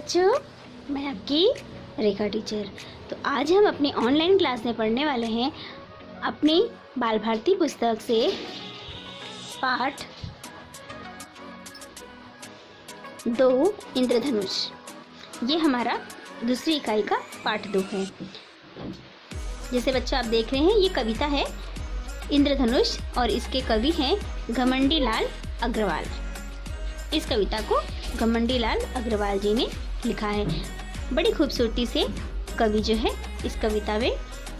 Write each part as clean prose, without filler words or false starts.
बच्चों, मैं आपकी रेखा टीचर। तो आज हम अपनी ऑनलाइन क्लास में पढ़ने वाले हैं अपनी बाल भारती पुस्तक से पाठ 2 इंद्रधनुष। ये हमारा दूसरी इकाई का पाठ 2 है। जैसे बच्चों आप देख रहे हैं, ये कविता है इंद्रधनुष और इसके कवि हैं घमंडी लाल अग्रवाल। इस कविता को घमंडी लाल अग्रवाल जी ने लिखा है। बड़ी खूबसूरती से कवि जो है इस कविता में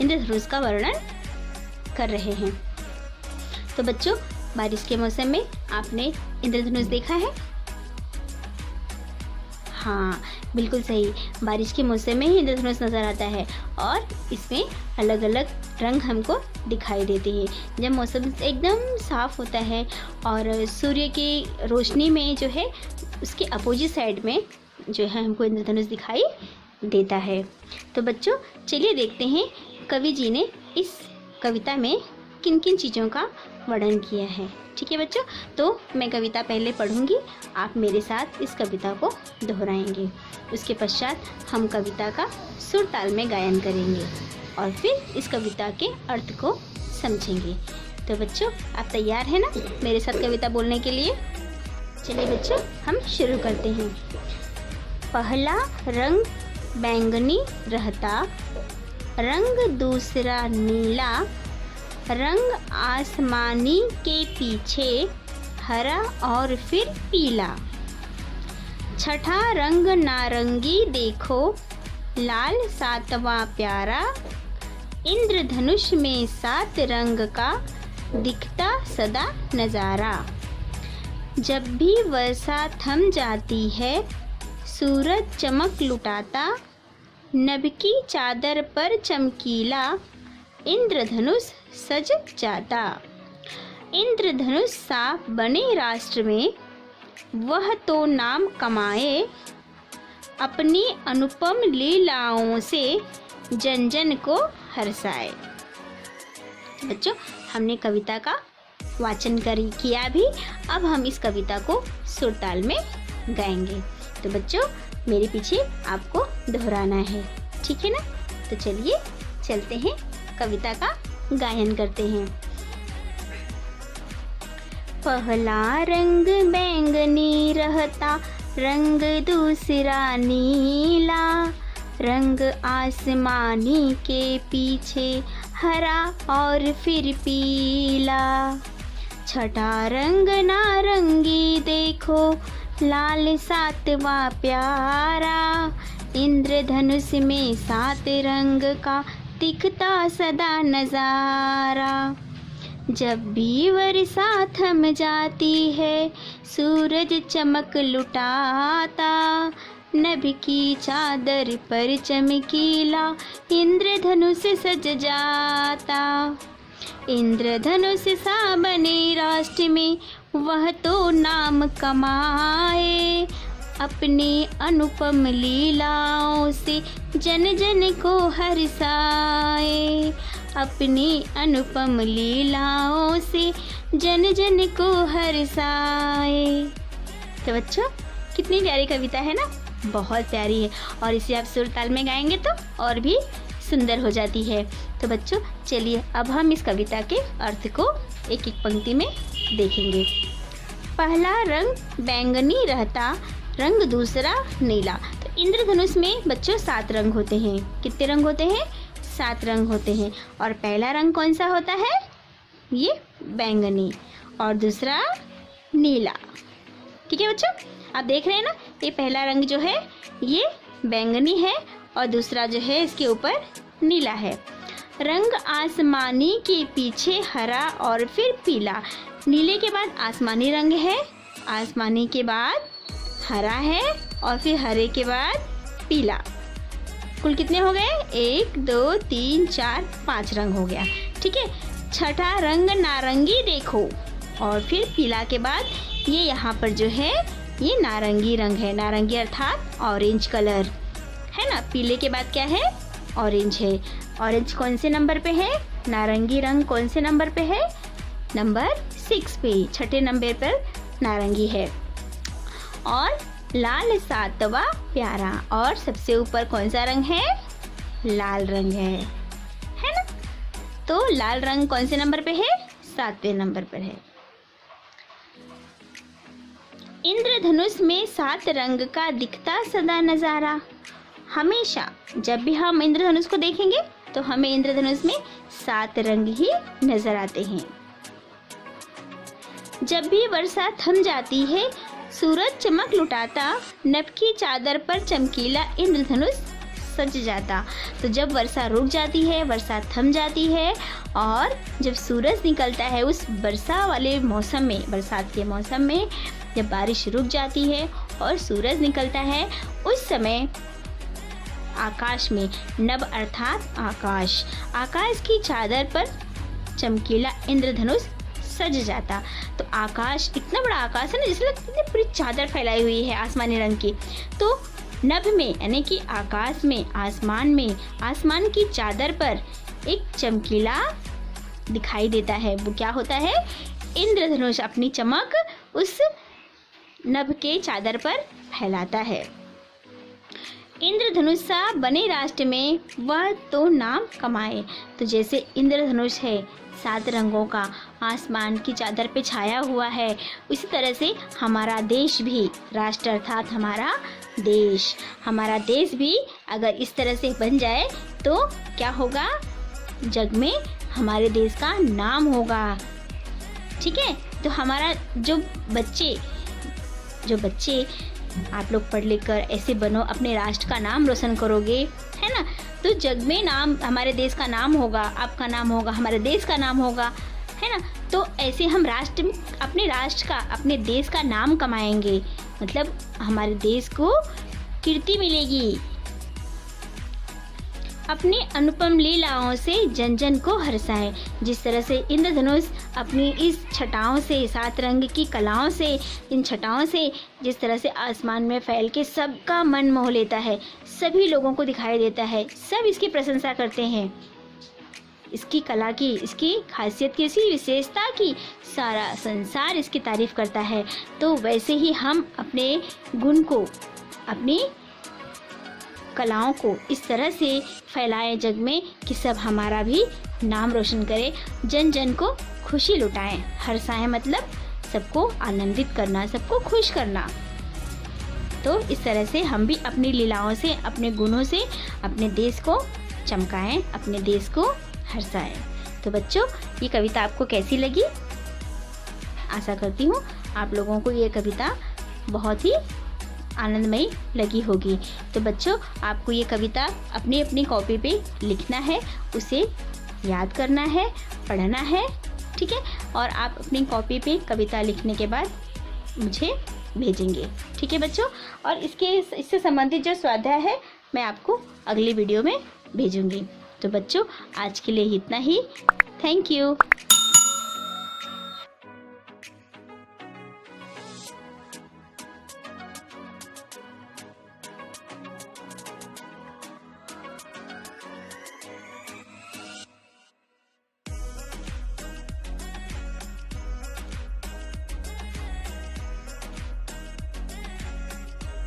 इंद्रधनुष का वर्णन कर रहे हैं। तो बच्चों, बारिश के मौसम में आपने इंद्रधनुष देखा है? हाँ, बिल्कुल सही। बारिश के मौसम में ही इंद्रधनुष नज़र आता है और इसमें अलग अलग रंग हमको दिखाई देते हैं। जब मौसम एकदम साफ़ होता है और सूर्य की रोशनी में जो है उसके अपोजिट साइड में जो है हमको इंद्रधनुष दिखाई देता है। तो बच्चों, चलिए देखते हैं कवि जी ने इस कविता में किन किन चीज़ों का वर्णन किया है। ठीक है बच्चों, तो मैं कविता पहले पढ़ूंगी, आप मेरे साथ इस कविता को दोहराएंगे। उसके पश्चात हम कविता का सुर ताल में गायन करेंगे और फिर इस कविता के अर्थ को समझेंगे। तो बच्चों, आप तैयार हैं ना मेरे साथ कविता बोलने के लिए? चलिए बच्चों, हम शुरू करते हैं। पहला रंग बैंगनी रहता, रंग दूसरा नीला, रंग आसमानी के पीछे हरा और फिर पीला। छठा रंग नारंगी देखो, लाल सातवां प्यारा, इंद्रधनुष में 7 रंग का दिखता सदा नज़ारा। जब भी वर्षा थम जाती है, सूरज चमक लुटाता, नभ की चादर पर चमकीला, इंद्रधनुष सज जाता। इंद्रधनुष सा बने राष्ट्र में, वह तो नाम कमाए, अपनी अनुपम लीलाओं से जन जन को हर्षाए। बच्चों, हमने कविता का वाचन किया भी। अब हम इस कविता को सुर ताल में गाएंगे। तो बच्चों, मेरे पीछे आपको दोहराना है, ठीक है ना? तो चलिए चलते हैं, कविता का गायन करते हैं। पहला रंग बैंगनी रहता, रंग दूसरा नीला, रंग आसमानी के पीछे हरा और फिर पीला। छठा रंग नारंगी देखो, लाल सातवां प्यारा, इंद्रधनुष में 7 रंग का दिखता सदा नज़ारा। जब भी वर्षा थम जाती है, सूरज चमक लुटाता, नभ की चादर पर चमकीला, इंद्रधनुष सज जाता। इंद्रधनुष सा बने राष्ट्र में, वह तो नाम कमाए, अपनी अनुपम लीलाओं से जन जन को हर्षाए, अपनी अनुपम लीलाओं से जन जन को हर्षाए। तो बच्चों, कितनी प्यारी कविता है ना? बहुत प्यारी है और इसे आप सुर ताल में गाएंगे तो और भी सुंदर हो जाती है। तो बच्चों, चलिए अब हम इस कविता के अर्थ को एक एक पंक्ति में देखेंगे। पहला रंग बैंगनी रहता, रंग दूसरा नीला। तो इंद्रधनुष में बच्चों 7 रंग होते हैं। कितने रंग होते हैं? 7 रंग होते हैं। और पहला रंग कौन सा होता है? ये बैंगनी और दूसरा नीला। ठीक है बच्चों, आप देख रहे हैं ना, ये पहला रंग जो है ये बैंगनी है और दूसरा जो है इसके ऊपर नीला है। रंग आसमानी के पीछे हरा और फिर पीला। नीले के बाद आसमानी रंग है, आसमानी के बाद हरा है और फिर हरे के बाद पीला। कुल कितने हो गए? 1 2 3 4 5 रंग हो गया। ठीक है। छठा रंग नारंगी देखो और फिर पीला के बाद ये यहाँ पर जो है ये नारंगी रंग है। नारंगी अर्थात ऑरेंज कलर है ना। पीले के बाद क्या है? ऑरेंज है। ऑरेंज कौन से नंबर पे है? नारंगी रंग कौन से नंबर पे है? नंबर 6 पे, छठे नंबर पर नारंगी है। और लाल सातवा प्यारा। और सबसे ऊपर कौन सा रंग है? लाल रंग है ना? तो लाल रंग कौन से नंबर पे है? 7वें नंबर पर है। इंद्रधनुष में 7 रंग का दिखता सदा नजारा। हमेशा जब भी हम इंद्रधनुष को देखेंगे तो हमें इंद्रधनुष में 7 रंग ही नजर आते हैं। जब भी वर्षा थम जाती है, सूरज चमक लुटाता, नभ की चादर पर चमकीला इंद्रधनुष सज जाता। तो जब वर्षा रुक जाती है, वर्षा थम जाती है और जब सूरज निकलता है उस वर्षा वाले मौसम में, बरसात के मौसम में जब बारिश रुक जाती है और सूरज निकलता है, उस समय आकाश में, नभ अर्थात आकाश की चादर पर चमकीला इंद्रधनुष सज जाता। तो आकाश, इतना बड़ा आकाश है ना, जिसमें पूरी चादर फैलाई हुई है आसमानी रंग की। तो नभ में यानी कि आकाश में, आसमान की चादर पर एक चमकीला दिखाई देता है। वो क्या होता है? इंद्रधनुष अपनी चमक उस नभ के चादर पर फैलाता है। इंद्रधनुष सा बने राष्ट्र में, वह तो नाम कमाए। तो जैसे इंद्रधनुष है 7 रंगों का, आसमान की चादर पे छाया हुआ है, उसी तरह से हमारा देश भी, राष्ट्र अर्थात हमारा देश भी अगर इस तरह से बन जाए तो क्या होगा? जग में हमारे देश का नाम होगा। ठीक है? तो हमारा जो बच्चे आप लोग पढ़ लिख कर ऐसे बनो, अपने राष्ट्र का नाम रोशन करोगे, है ना? तो जग में नाम, हमारे देश का नाम होगा, आपका नाम होगा, हमारे देश का नाम होगा, है ना? तो ऐसे हम अपने राष्ट्र का, अपने देश का नाम कमाएंगे, मतलब हमारे देश को कीर्ति मिलेगी। अपनी अनुपम लीलाओं से जन जन को हर्षाए। जिस तरह से इंद्रधनुष अपनी इस छटाओं से, 7 रंग की कलाओं से, इन छटाओं से जिस तरह से आसमान में फैल के सबका मन मोह लेता है, सभी लोगों को दिखाई देता है, सब इसकी प्रशंसा करते हैं, इसकी कला की, इसकी खासियत की, इसकी विशेषता की, सारा संसार इसकी तारीफ करता है। तो वैसे ही हम अपने गुण को, अपनी कलाओं को इस तरह से फैलाएं जग में कि सब हमारा भी नाम रोशन करें, जन जन को खुशी लुटाएं। हर्षाएं मतलब सबको आनंदित करना, सबको खुश करना। तो इस तरह से हम भी अपनी लीलाओं से, अपने गुणों से अपने देश को चमकाएं, अपने देश को हर्षाएं। तो बच्चों, ये कविता आपको कैसी लगी? आशा करती हूँ आप लोगों को ये कविता बहुत ही आनंदमयी लगी होगी। तो बच्चों, आपको ये कविता अपनी अपनी कॉपी पे लिखना है, उसे याद करना है, पढ़ना है, ठीक है? और आप अपनी कॉपी पे कविता लिखने के बाद मुझे भेजेंगे, ठीक है बच्चों? और इससे संबंधित जो स्वाध्याय है मैं आपको अगली वीडियो में भेजूंगी। तो बच्चों, आज के लिए इतना ही। Thank you.